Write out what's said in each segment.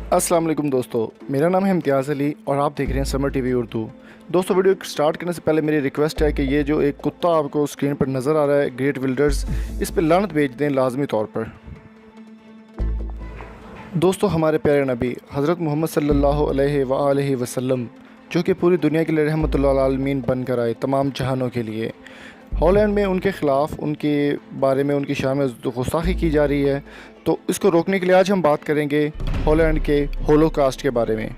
अस्सलाम वालेकुम दोस्तों, मेरा नाम है इम्तियाज़ अली और आप देख रहे हैं समर टीवी उर्दू। दोस्तों, वीडियो स्टार्ट करने से पहले मेरी रिक्वेस्ट है कि ये जो एक कुत्ता आपको स्क्रीन पर नज़र आ रहा है ग्रेट विल्डर्स, इस पर लानत भेज दें लाजमी तौर पर। दोस्तों, हमारे प्यारे नबी हज़रत मोहम्मद सल्लल्लाहु अलैहि वसल्लम जो कि पूरी दुनिया के लिए रहमतुल आलमीन बनकर आए, तमाम जहानों के लिए, हॉलैंड में उनके ख़िलाफ़, उनके बारे में, उनकी शान में गुस्ताखी की जा रही है। तो इसको रोकने के लिए आज हम बात करेंगे हॉलैंड के होलोकास्ट के बारे में।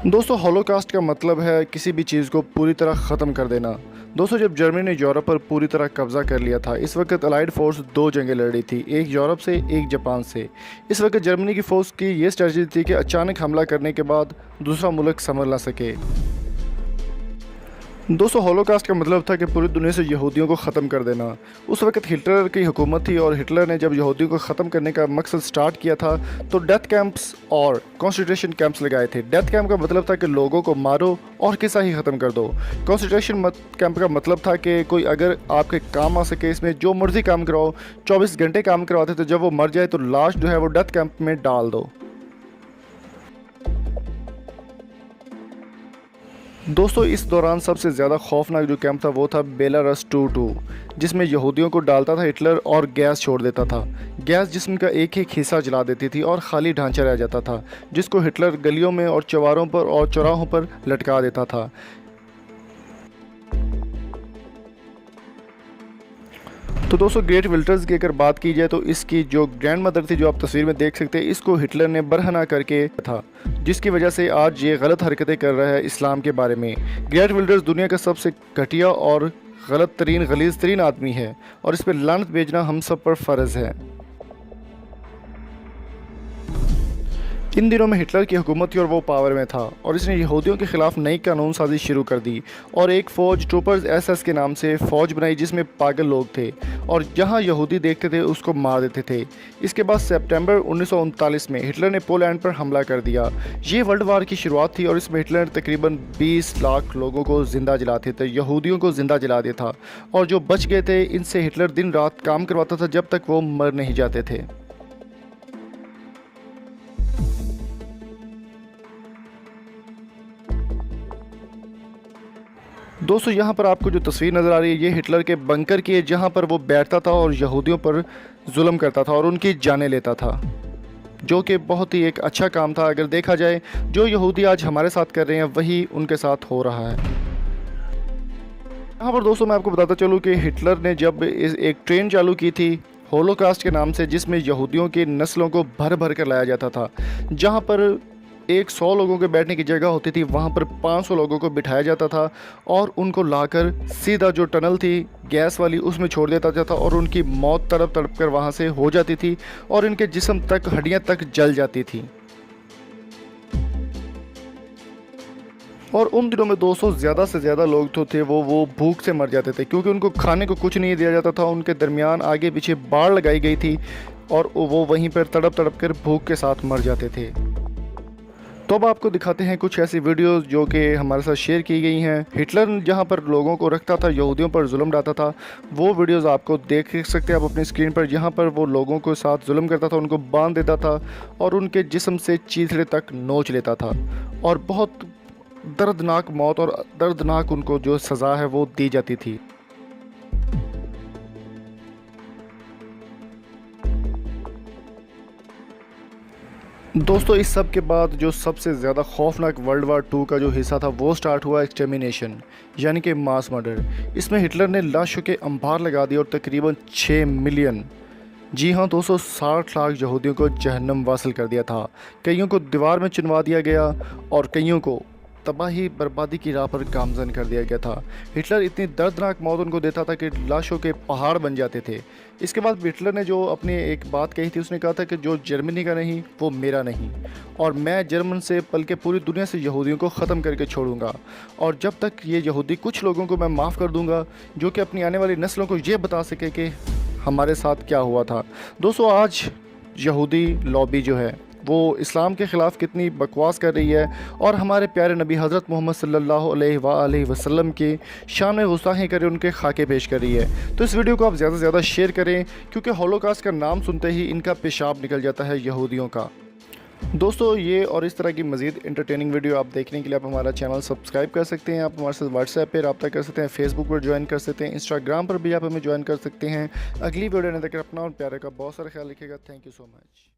दोस्तों, होलोकास्ट का मतलब है किसी भी चीज़ को पूरी तरह ख़त्म कर देना। दोस्तों, जब जर्मनी ने यूरोप पर पूरी तरह कब्ज़ा कर लिया था, इस वक्त अलाइड फोर्स दो जंगें लड़ रही थी, एक यूरोप से, एक जापान से। इस वक्त जर्मनी की फ़ोर्स की ये स्ट्रेटजी थी कि अचानक हमला करने के बाद दूसरा मुल्क संभल ना सके। दोस्तों, होलोकास्ट का मतलब था कि पूरी दुनिया से यहूदियों को ख़त्म कर देना। उस वक्त हिटलर की हुकूमत थी और हिटलर ने जब यहूदियों को ख़त्म करने का मकसद स्टार्ट किया था तो डेथ कैंप्स और कॉन्सेंट्रेशन कैंप्स लगाए थे। डेथ कैंप का मतलब था कि लोगों को मारो और किस्सा ही ख़त्म कर दो। कॉन्सेंट्रेशन कैंप का मतलब था कि कोई अगर आपके काम आ सके, इसमें जो मर्ज़ी काम कराओ, 24 घंटे काम करवाते थे, जब वो मर जाए तो लाश जो है वो डेथ कैंप में डाल दो। दोस्तों, इस दौरान सबसे ज़्यादा खौफनाक जो कैंप था वो था बेलारस 22, जिसमें यहूदियों को डालता था हिटलर और गैस छोड़ देता था। गैस जिस्म का एक एक हिस्सा जला देती थी और खाली ढांचा रह जाता था, जिसको हिटलर गलियों में और चौबारों पर और चौराहों पर लटका देता था। तो दोस्तों, ग्रेट विल्टर्स की अगर बात की जाए तो इसकी जो ग्रैंड मदर थी, जो आप तस्वीर में देख सकते हैं, इसको हिटलर ने बरहना करके था, जिसकी वजह से आज ये गलत हरकतें कर रहा है इस्लाम के बारे में। ग्रेट विल्टर्स दुनिया का सबसे घटिया और गलत तरीन, गलीज़ तरीन आदमी है और इस पर लानत भेजना हम सब पर फ़र्ज़ है। इन दिनों में हिटलर की हुकूमत थी और वो पावर में था और इसने यहूदियों के ख़िलाफ़ नई कानून साजी शुरू कर दी और एक फ़ौज, ट्रूपर्स SS के नाम से फ़ौज बनाई, जिसमें पागल लोग थे और जहां यहूदी देखते थे उसको मार देते थे। इसके बाद सितंबर 1939 में हिटलर ने पोलैंड पर हमला कर दिया। ये वर्ल्ड वार की शुरुआत थी और इसमें हिटलर ने तकरीबन 20 लाख लोगों को ज़िंदा जला दिया था, यहूदियों को ज़िंदा जला दिया था, और जो बच गए थे इनसे हिटलर दिन रात काम करवाता था जब तक वो मर नहीं जाते थे। दोस्तों, यहाँ पर आपको जो तस्वीर नज़र आ रही है ये हिटलर के बंकर की है, जहाँ पर वो बैठता था और यहूदियों पर जुल्म करता था और उनकी जानें लेता था, जो कि बहुत ही एक अच्छा काम था। अगर देखा जाए, जो यहूदी आज हमारे साथ कर रहे हैं वही उनके साथ हो रहा है। यहाँ पर दोस्तों मैं आपको बताता चलूँ कि हिटलर ने जब एक ट्रेन चालू की थी होलोकास्ट के नाम से, जिसमें यहूदियों की नस्लों को भर भर कर लाया जाता था, जहाँ पर 100 लोगों के बैठने की जगह होती थी, वहाँ पर 500 लोगों को बिठाया जाता था और उनको लाकर सीधा जो टनल थी गैस वाली उसमें छोड़ देता था और उनकी मौत तड़प तड़प कर वहाँ से हो जाती थी और इनके जिस्म तक, हड्डियाँ तक जल जाती थी। और उन दिनों में 200 ज़्यादा से ज़्यादा लोग तो थे वो भूख से मर जाते थे, क्योंकि उनको खाने को कुछ नहीं दिया जाता था। उनके दरमियान आगे पीछे बाड़ लगाई गई थी और वो वहीं पर तड़प तड़प कर भूख के साथ मर जाते थे। तो अब आपको दिखाते हैं कुछ ऐसी वीडियोस जो कि हमारे साथ शेयर की गई हैं। हिटलर जहां पर लोगों को रखता था, यहूदियों पर जुल्म डालता था, वो वीडियोस आपको देख सकते हैं आप अपनी स्क्रीन पर, जहां पर वो लोगों के साथ जुल्म करता था, उनको बांध देता था और उनके जिस्म से चीथड़े तक नोच लेता था और बहुत दर्दनाक मौत और दर्दनाक उनको जो सज़ा है वो दी जाती थी। दोस्तों, इस सब के बाद जो सबसे ज़्यादा खौफनाक वर्ल्ड वार 2 का जो हिस्सा था वो स्टार्ट हुआ एक्सटर्मिनेशन, यानी कि मास मर्डर। इसमें हिटलर ने लाशों के अंबार लगा दिए और तकरीबन 6 मिलियन, जी हाँ दोस्तों, 60 लाख यहूदियों को जहन्नम वासिल कर दिया था। कईयों को दीवार में चुनवा दिया गया और कईयों को तबाही बर्बादी की राह पर गामजन कर दिया गया था। हिटलर इतनी दर्दनाक मौत उनको देता था कि लाशों के पहाड़ बन जाते थे। इसके बाद हिटलर ने जो अपनी एक बात कही थी, उसने कहा था कि जो जर्मनी का नहीं वो मेरा नहीं, और मैं जर्मन से बल्कि पूरी दुनिया से यहूदियों को ख़त्म करके छोड़ूंगा, और जब तक ये यहूदी, कुछ लोगों को मैं माफ़ कर दूंगा जो कि अपनी आने वाली नस्लों को ये बता सके कि हमारे साथ क्या हुआ था। दोस्तों, आज यहूदी लॉबी जो है वो इस्लाम के ख़िलाफ़ कितनी बकवास कर रही है और हमारे प्यारे नबी हज़रत मोहम्मद सल्लल्लाहु अलैहि वसल्लम की शान में गुस्ताखी कर उनके खाके पेश कर रही है। तो इस वीडियो को आप ज़्यादा से ज़्यादा शेयर करें, क्योंकि होलोकास्ट का नाम सुनते ही इनका पेशाब निकल जाता है यहूदियों का। दोस्तों ये और इस तरह की मज़ीद इंटरटेनिंग वीडियो आप देखने के लिए आप हमारा चैनल सब्सक्राइब कर सकते हैं। आप हमारे साथ व्हाट्सएप पे रब्ता कर सकते हैं, फेसबुक पर ज्वाइन कर सकते हैं, इंस्टाग्राम पर भी आप हमें ज्वाइन कर सकते हैं। अगली वीडियो ने देखकर अपना और प्यारे का बहुत सारा ख्याल रखिएगा। Thank you so much.